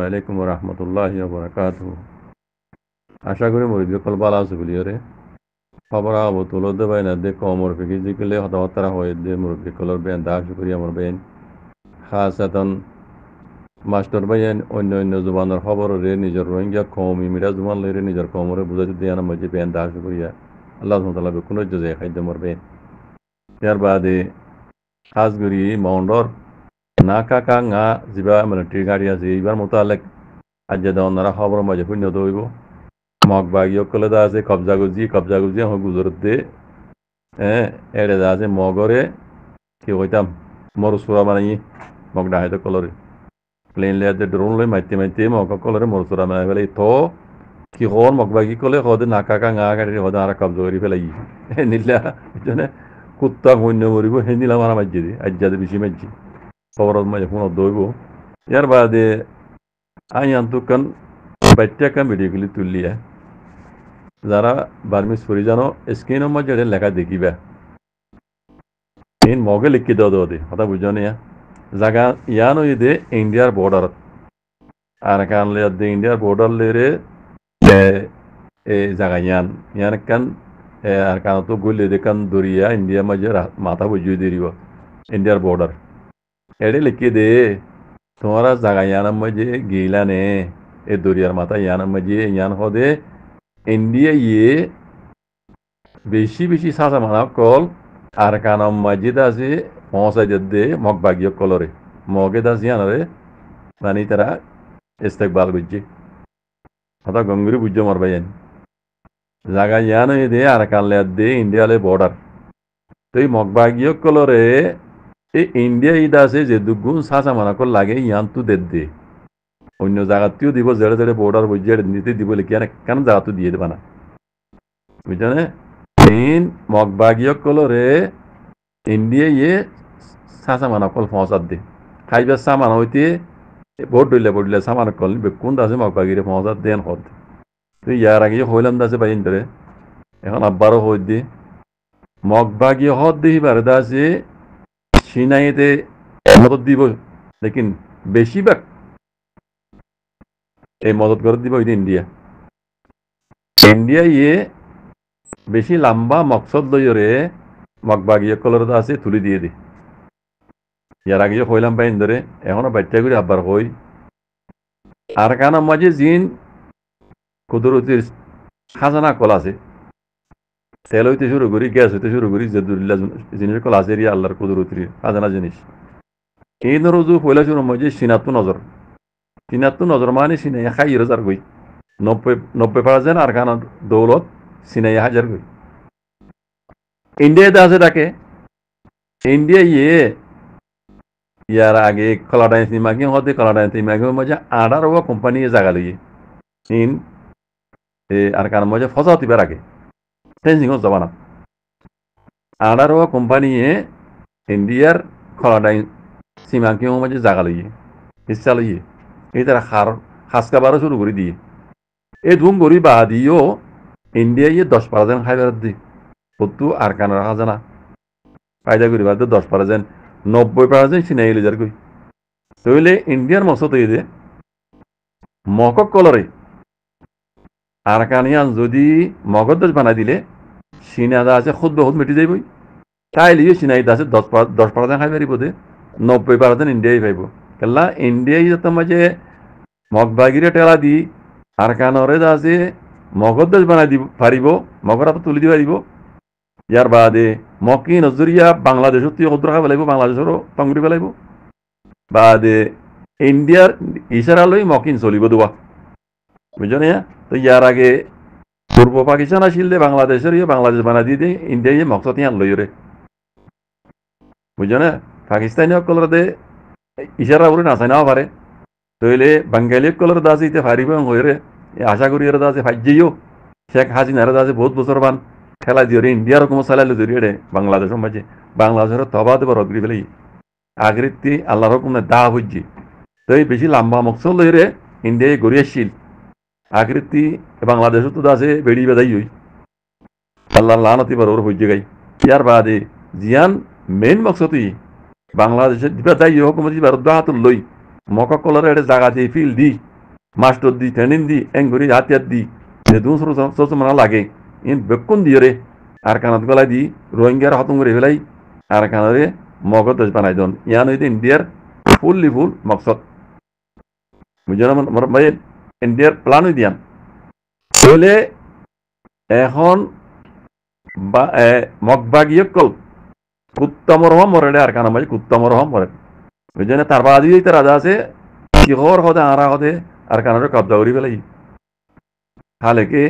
আলাইকুম রহমতুল্লাহি ওয়া বারাকাতুহু। আশা করি মুরব্বী কল ভালো আছে বলি রে খবর আবো তুলো দে বাইনা দে কমর ফিকি জিকলে হতাহতারা হয়ে দে মুরব্বী কলর বেন দা শুকরি আমার বেন খাসাতন মাস্টার বাইন অন্য অন্য জুবানের খবর রে নিজের রোহিঙ্গা কৌমি মিরা জুবান লইরে নিজের কমরে বুঝাতে দিয়ে না মধ্যে বেন দা শুকরিয়া আল্লাহ সুবহানাহু ওয়া তাআলা যে খাইতে মর বেন ইয়ার বাদে খাসগুড়ি মাউন্ডর না কাকা ngা জিবা মিলিটারি গাড়ি আছে এইবার মোতালেক আজ যে ওনারা খবর মাঝে শূন্য দইব মগ বাগিও কলে দা আছে কবজা গুজি হো গুজরত দে এড়ে দা আছে মগরে কি কইতাম মরু সুরা বানাই মগ ডাহাইতে কলরে প্লেন লেয়ার দে ড্রোন লই মাইতে মগ কলরে মরু সুরা বানাই ফেলাই তো কি হন মগ বাগি কলে হদে না কাকা ngা গাড়ি হদে আর কবজা করি ফেলাই নিলা জনে কুত্তা শূন্য মরিব হে নিলা মারা মাঝে দি আজ যাতে বেশি মাঝে খবরত মাঝে ফোনত দইব ইয়ার বাদে আইয়ান্তুকান বাচ্চাকান ভিডিওগুলি তুললিয়া যারা বার্মিস পরিজানো স্ক্রিনের মধ্যে লেখা দেখিবা ইন মগে লিখি দে কথা বুঝো না জায়গা ইয়ানো ইদে ইন্ডিয়ার বর্ডার আর কান লে দে ইন্ডিয়ার বর্ডার লেরে এ জায়গা ইয়ান কান আর কান তো গুলি দে কান দরিয়া ইন্ডিয়া মধ্যে মাথা বুঝিয়ে দিরিব ইন্ডিয়ার বর্ডার এডে লিখি দে তোমারা জায়গা ইয়ানের মধ্যে গিলা নে এ দরিয়ার মাথা ইয়ানের মধ্যে ইয়ান হদে ইন্ডিয়া ইয়ে বেশি বেশি সাজা মানা কল আর কানম মসজিদ আছে পৌঁছাই দে মগ বাগিয়ে কলরে মগে দাস ইয়ানরে মানে তারা ইস্তেকবাল বুঝছে হতা গঙ্গুরি বুঝছে মরবাইন জায়গা ইয়ান দে আর কানলে দে ইন্ডিয়ালে বর্ডার তো এই মগ বাগিয়ে কলরে এই ইন্ডিয়া ঈদ আছে যে দুগুণ সাজা মানা কল লাগে ইয়ান তো দে অন্য জায়গাতেও দিব জেড়ে জেড়ে বর্ডার বুঝিয়ে নিতে দিব লিখিয়া কেন জায়গাতো দিয়ে দেবা না বুঝছো না তিন মগবাগীয় কলরে ইন্ডিয়া ইয়ে সাসা মানা কল পৌঁছাত দে খাইবার সামান হইতে ভোট দিলে সামান কল কোন দাসে মগবাগিরে পৌঁছাত দেন হদ তুই ইয়ার আগে হইলাম দাসে বাইন ধরে এখন আব্বারও হই দি মগবাগীয় হদ দিহি বারে দাসে সিনাইতে মদত দিব লেকিন বেশিরভাগ এই মদত করে দিব ইন্ডিয়া ইয়ে বেশি লম্বা মকসদ লইরে মগবাগিয়ে কলর আছে তুলি দিয়ে দি ইয়ার আগে হইলাম পাইন ধরে এখনো বাচ্চা করে আব্বার হই আর কানার মাঝে জিন কুদরতির খাজানা কল আছে তেল হইতে শুরু করি গ্যাস হইতে শুরু করি যে দুর্লা জিনিস কল আছে আল্লাহর কুদরতির খাজানা জিনিস এই নরজু পয়লা শুরু মাঝে সিনাত্তু নজর মানে সিনাই খাই হাজার গই 90% আর কানার দৌলত সিনাই হাজার গই ইন্ডিয়াতে আছে তাকে ইন্ডিয়া ইয়ে ইয়ার আগে কলাডাইন সিমাকি হতে কলাডাইন সিমাকির মধ্যে 18 কোম্পানি জায়গা লইয়ে ইন আর কার মধ্যে ফসা দিবার আগে টেনজিং জবানা 18 কোম্পানি ইন্ডিয়ার কলাডাইন সিমাকির মধ্যে জায়গা লইয়ে হিসা লইয়ে এই তারা খাসকাবারও শুরু করে দিয়ে এই ধুম গরি বা দিও ইন্ডিয়া ইয়ে 10% খাইবার দি কত আর কানার খাজানা ফায়দা করি বাদ 10% 90% সিনাই লিজার কই তইলে ইন্ডিয়ার মকসদ এই যে মকক কলরে আর কানিয়ান যদি মগজ দশ বানাই দিলে সিনাদা আছে খুদ বহুত মিটি যাইবই তাইলে সিনাই আছে 10% খাই পারিব দে 90% ইন্ডিয়াই পাইব কেলা ইন্ডিয়াই যত মাঝে মগবাগিরে টেলা দি আর কানরে আছে মগজ দশ বানাই দিব পারিব মগরা তুলি দি পারিব ইয়ার বাদে মকি নজরিয়া বাংলাদেশত কদ্র খাব লাগিব বাংলাদেশরও টংরি পেলাইব বাদে ইন্ডিয়ার ইশারা লই মকিন চলিব দেওয়া বুঝছো না তো ইয়ার আগে পূর্ব পাকিস্তান আসিল দে বাংলাদেশের বাংলাদেশ বানা দিয়ে দে ইন্ডিয়া মকসদ ইয়ান লই রে বুঝছো না পাকিস্তানি সকলের দে ইশারা বলে নাচাই নাও পারে তইলে বাঙালি সকলের দাস ইতে ফারিব হয়ে আশা করি এর দাসে ফাইজিও শেখ হাসিনার দাসে বহুত বছর বান খেলা দিয়ে ইন্ডিয়ার কোনো চালাইলে জড়িয়ে বাংলাদেশের মাঝে বাংলাদেশের তবা দেবার অগ্রি ফেলাই আগৃতি আল্লাহর হুকুমে দা বুঝছি তো এই বেশি লম্বা মকসল লইরে ইন্ডিয়ায় গড়ি আসছিল আকৃতি বাংলাদেশও তো আছে বেড়ি বেদাই হই আল্লাহ লানতি বার ওর হইজে গাই ইয়ার বাদে জিয়ান মেইন মকসদই বাংলাদেশের দিবা দায়ী হুকুমত দিবার দাহাত লই মক কলরে এটা জায়গা দিয়ে ফিল দি মাস্টার দি ট্রেনিং দি এঙ্গুরি হাতিয়ার দি যেদুন ছোট মানা লাগে ইন বেকুন দিয়ে রে আর কানাত গলাই দি রোহিঙ্গার হতম করে ফেলাই আর কানারে মগজ বানাই দন ইয়ান হইতে ইন্ডিয়ার ফুল মকসদ বুঝলেন আমার ভাই ইন্ডিয়ার প্ল্যান হই দিয়ান তাহলে এখন মগবাগিয়ে কল কুত্তামর হম মরে আর কানা মাঝে কুত্তামর হম মরে বুঝলেন তার বাদি তার রাজা আছে কিহর হদে আরা হদে আর কানারে কবজা করি ফেলাই হালেকে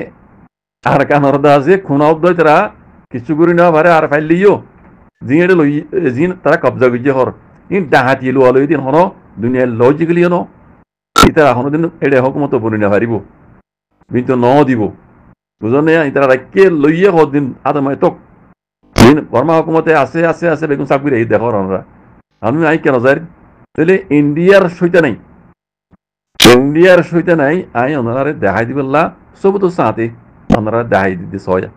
আর কানার দা আছে খুনা উদ্দয় তারা কিছু করি না পারে আর ফাইল লিও জিন লই জিন তারা কবজা করিছে হর ইন ডাহাতি লো আলো দিন হনো দুনিয়ার লজিক্যালি হনো ইতারা হনো দিন এড়ে হকুমত বলি না পারিব কিন্তু ন দিব বুঝনে ইতারা রাখকে লইয়ে হদিন আদমায় তক দিন বর্মা হকুমতে আছে বেগুন চাকরি এই দেখো আমরা আমি আই কেন যাই তাহলে ইন্ডিয়ার সইতে নাই আই ওনারে দেখাই দিবল্লা সব তো সাথে ওনারা দেখাই দিতে সয়া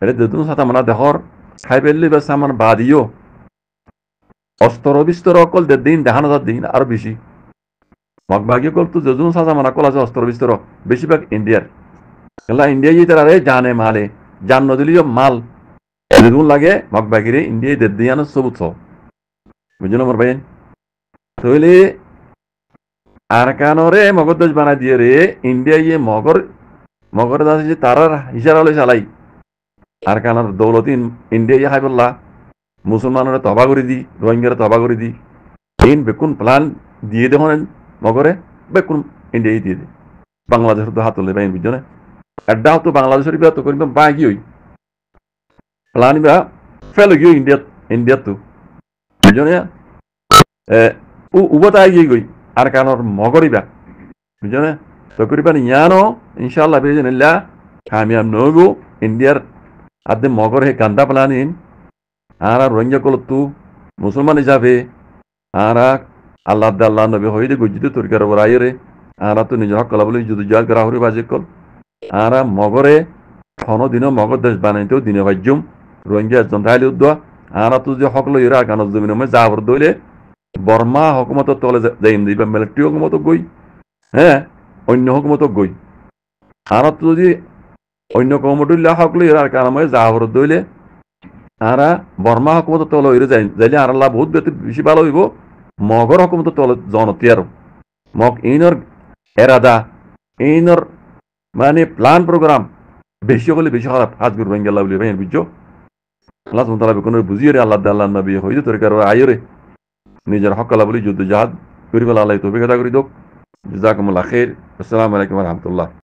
এটা যেদিন সাথে আমরা দেখর খাই পেললি বেশ আমার বাদিও অস্তর বিস্তর অকল দিন দেখানো যার দিন আরো বেশি মগবাগি কল তো যেদিন সাথে আমরা কল আছে অস্তর বিস্তর বেশিরভাগ ইন্ডিয়ার ইন্ডিয়া যে তারা জানে মালে জান নদিলিও মাল যেদিন লাগে মগবাগিরে ইন্ডিয়া দেদিয়ানো সবুজ বুঝলেন আমার ভাই তাহলে আর কানরে মগজ বানাই দিয়ে রে ইন্ডিয়া ইয়ে মগর আছে যে তারার হিসাব হলে চালাই আর কানার দৌলতি ইন্ডিয়া ইয়ে খাই বললা মুসলমানরা তবা করে দি রোহিঙ্গারা তবা করে দি এই বেকুন প্লান দিয়ে দেখুন মগরে বেকুন ইন্ডিয়া দিয়ে দে বাংলাদেশের তো হাত তুলে পাই বুঝছো না এডাও তো বাংলাদেশের বিয়া তো করিবা বাকি হই প্লান বা ফেল গিয়ে ইন্ডিয়া তো বুঝছো না উবতা গিয়ে গই আর কানর মগরিবা বুঝছো না তো করিবা ইয়ানো ইনশাআল্লাহ বেজনিল্লা কামিয়াব নগো ইন্ডিয়ার আদে মগর হে কান্দা প্লানিন আর রোহিঙ্গা কলতু মুসলমান হিসাবে আর আল্লাহ নবী হইতে গুজিত তরিকার ওপর আইরে আর তো নিজের হক কলা বলে যদি জয় করা হরি বাজে কল আর মগরে কোনো দিনও মগর দেশ বানাইতেও দিনে ভাজ্যম রোহিঙ্গা একজন রাইলে উদ্দোয়া আর তো যে হক লইরা কানত জমিনের মধ্যে যাবর দইলে বর্মা হকুমতর তলে যাইম দিবা মিলিটারি হকুমত গই হ্যাঁ অন্য হকুমত গই আর তো যদি অন্য কমটুল্লা হক লইরা আর কারণে যাবর দইলে আর বর্মা হকুমত তলে হইরে যাইলে আর আল্লাহ বহুত বেশি ভালো হইব মগর হকুমত তলে জনতি আর মগ ইনর এরাদা ইনর মানে প্ল্যান প্রোগ্রাম বেশি হলে বেশি খারাপ হাজ করবেন গেল্লা বলি ভাই বুঝছো আল্লাহ সুবহানাহু ওয়া তাআলা বুঝিয়ে রে আল্লাহ নবী হইতে তরিকার আইরে নিজের হক কলা বলি যুদ্ধ জাহাদ করিবেলা আল্লাহ তৌফিক আতা করি দোক জাযাকুমুল্লাহ খাইর আসসালামু আলাইকুম ওয়া রাহমাতুল্লাহ